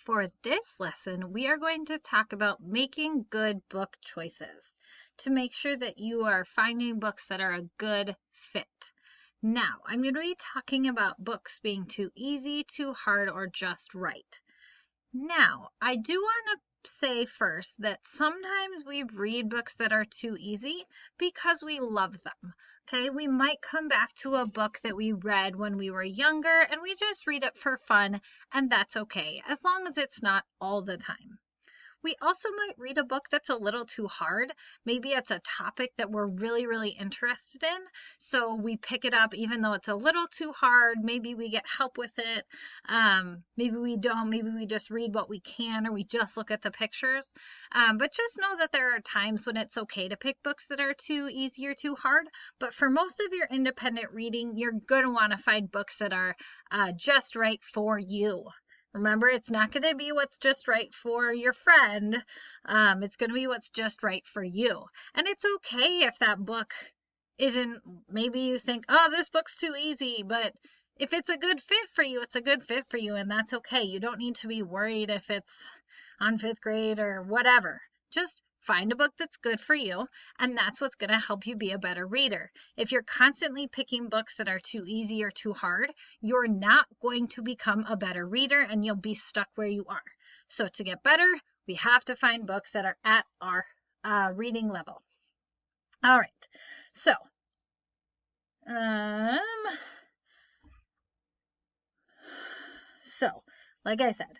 For this lesson, we are going to talk about making good book choices to make sure that you are finding books that are a good fit. Now, I'm going to be talking about books being too easy, too hard, or just right. Now, I do want to say first that sometimes we read books that are too easy because we love them. Okay, we might come back to a book that we read when we were younger and we just read it for fun, and that's okay, as long as it's not all the time. We also might read a book that's a little too hard. Maybe it's a topic that we're really interested in, so we pick it up even though it's a little too hard. Maybe we get help with it. Maybe we don't. Maybe we just read what we can, or we just look at the pictures. But just know that there are times when it's okay to pick books that are too easy or too hard. But for most of your independent reading, you're going to want to find books that are just right for you. Remember, it's not going to be what's just right for your friend. It's going to be what's just right for you. And it's okay if that book isn't, maybe you think, oh, this book's too easy, but if it's a good fit for you, it's a good fit for you, and that's okay. You don't need to be worried if it's on fifth grade or whatever. Just find a book that's good for you, and that's what's going to help you be a better reader. If you're constantly picking books that are too easy or too hard, you're not going to become a better reader, and you'll be stuck where you are. So to get better, we have to find books that are at our reading level. All right, so like I said,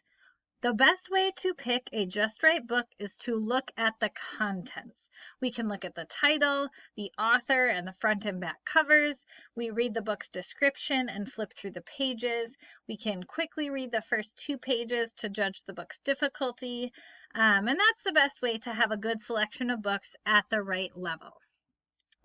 the best way to pick a just right book is to look at the contents. We can look at the title, the author, and the front and back covers. We read the book's description and flip through the pages. We can quickly read the first 2 pages to judge the book's difficulty. And that's the best way to have a good selection of books at the right level.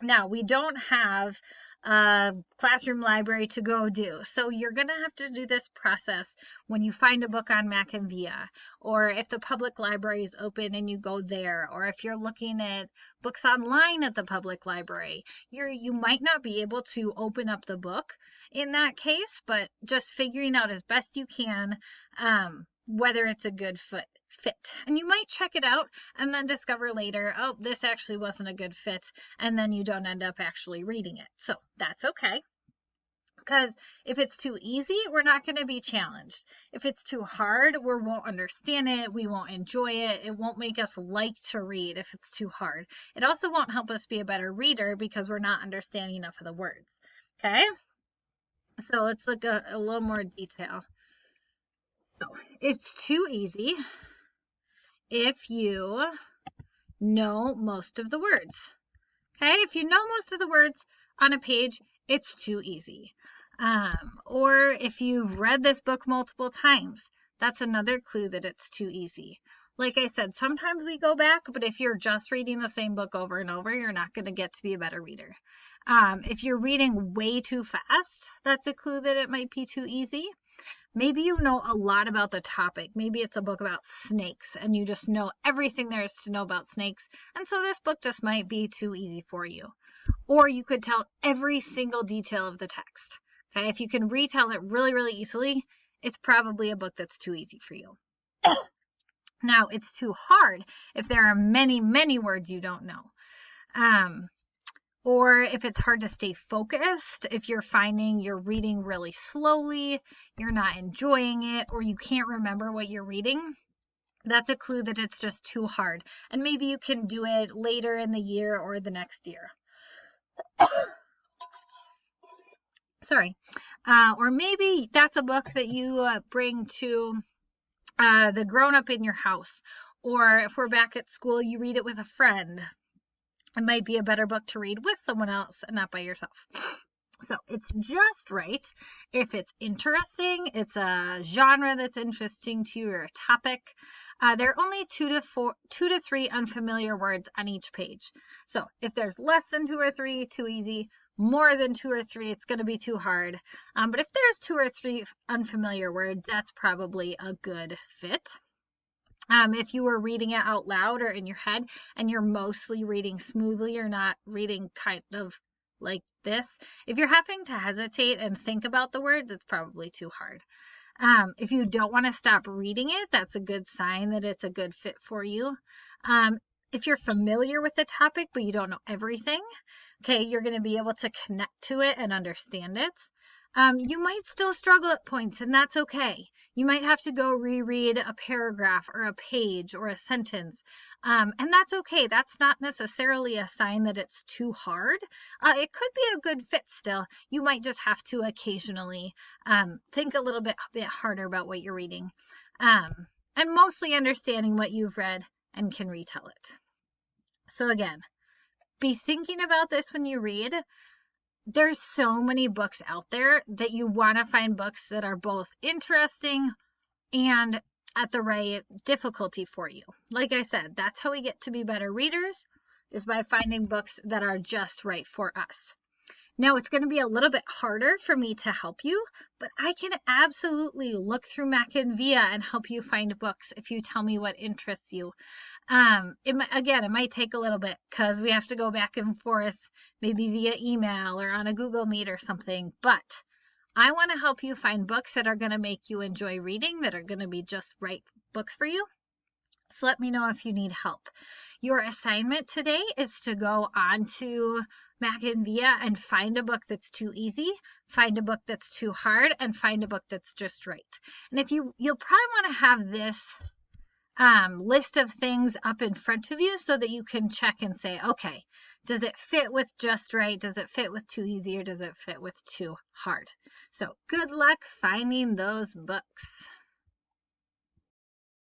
Now, we don't have a classroom library to go do. So you're going to have to do this process when you find a book on Mackinvia, or if the public library is open and you go there, or if you're looking at books online at the public library. You might not be able to open up the book in that case, but just figuring out as best you can whether it's a good fit. And you might check it out and then discover later, oh, this actually wasn't a good fit, and then you don't end up actually reading it. So that's okay, because if it's too easy, we're not going to be challenged. If it's too hard, we won't understand it, we won't enjoy it, it won't make us like to read if it's too hard. It also won't help us be a better reader because we're not understanding enough of the words. Okay, so let's look at a little more detail. So it's too easy if you know most of the words. Okay, if you know most of the words on a page, it's too easy. Or if you've read this book multiple times, that's another clue that it's too easy. Like I said, sometimes we go back, but if you're just reading the same book over and over, you're not going to get to be a better reader. If you're reading way too fast, that's a clue that it might be too easy. Maybe you know a lot about the topic. Maybe it's a book about snakes and you just know everything there is to know about snakes. And so this book just might be too easy for you. Or you could tell every single detail of the text. Okay, if you can retell it really easily, it's probably a book that's too easy for you. Now, it's too hard if there are many words you don't know. Or if it's hard to stay focused, if you're finding you're reading really slowly, you're not enjoying it, or you can't remember what you're reading, that's a clue that it's just too hard. And maybe you can do it later in the year or the next year. Sorry. Or maybe that's a book that you bring to the grown-up in your house. Or if we're back at school, you read it with a friend. It might be a better book to read with someone else and not by yourself. So it's just right if it's interesting, it's a genre that's interesting to you, or a topic. There are only 2 to 3 unfamiliar words on each page. So if there's less than 2 or 3, too easy. More than 2 or 3, it's going to be too hard. But if there's 2 or 3 unfamiliar words, that's probably a good fit. If you were reading it out loud or in your head and you're mostly reading smoothly, you're not reading kind of like this. If you're having to hesitate and think about the words, it's probably too hard. If you don't want to stop reading it, that's a good sign that it's a good fit for you. If you're familiar with the topic, but you don't know everything, okay, you're going to be able to connect to it and understand it. You might still struggle at points, and that's okay. You might have to go reread a paragraph or a page or a sentence, and that's okay. That's not necessarily a sign that it's too hard. It could be a good fit still. You might just have to occasionally think a little bit harder about what you're reading, and mostly understanding what you've read and can retell it. So again, be thinking about this when you read. There's so many books out there that you want to find books that are both interesting and at the right difficulty for you. Like I said, that's how we get to be better readers, is by finding books that are just right for us. Now, it's going to be a little bit harder for me to help you, but I can absolutely look through Mackinvia and help you find books if you tell me what interests you. It might take a little bit because we have to go back and forth, maybe via email or on a Google Meet or something, but I want to help you find books that are going to make you enjoy reading, that are going to be just right books for you. So let me know if you need help. Your assignment today is to go on to Mackinvia and find a book that's too easy, find a book that's too hard, and find a book that's just right. And if you'll probably want to have this list of things up in front of you so that you can check and say, okay, does it fit with just right? Does it fit with too easy, or does it fit with too hard? So good luck finding those books.